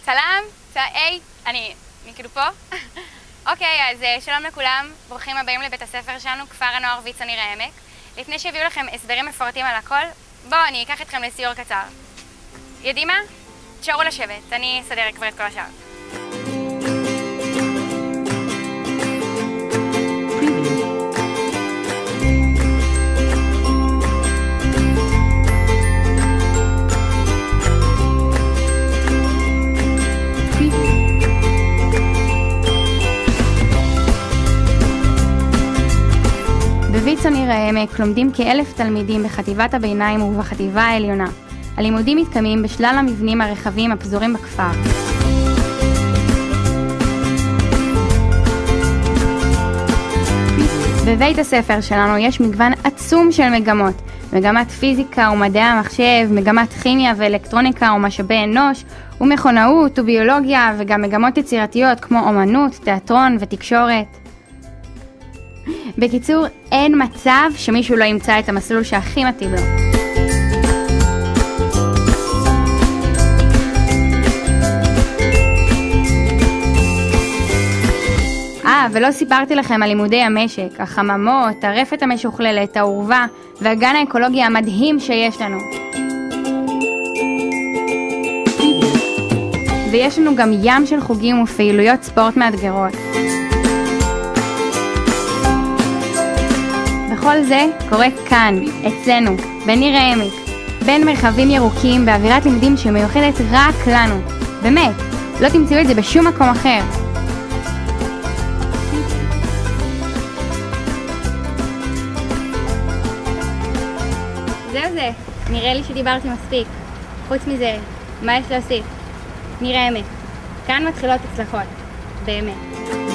צלם? היי, אני כאילו פה? אוקיי, אז שלום לכולם, ברוכים הבאים לבית הספר שלנו, כפר הנוער ויצ"ו ניר העמק. לפני שיביאו לכם הסברים מפורטים על הכל, בואו אני אקח אתכם לסיור קצר. יודעים מה? תשארו לשבת, אני אסדר כבר את כל השאר. בויצ"ו ניר העמק לומדים כ1,000 תלמידים בחטיבת הביניים ובחטיבה העליונה. הלימודים מתקיימים בשלל המבנים הרחבים הפזורים בכפר. בבית הספר שלנו יש מגוון עצום של מגמות. מגמת פיזיקה ומדעי המחשב, מגמת כימיה ואלקטרוניקה ומשאבי אנוש, ומכונאות וביולוגיה, וגם מגמות יצירתיות כמו אומנות, תיאטרון ותקשורת. בקיצור, אין מצב שמישהו לא ימצא את המסלול שהכי מתאים לו. ולא סיפרתי לכם על לימודי המשק, החממות, הרפת המשוכללת, העורבה והגן האקולוגי המדהים שיש לנו. ויש לנו גם ים של חוגים ופעילויות ספורט מאתגרות. וכל זה קורה כאן, אצלנו, בניר העמק, בין מרחבים ירוקים באווירת לימודים שמיוחדת רק לנו. באמת, לא תמצאו את זה בשום מקום אחר. זהו זה, נראה לי שדיברתי מספיק. חוץ מזה, מה יש להוסיף? ניר העמק, כאן מתחילות הצלחות, באמת.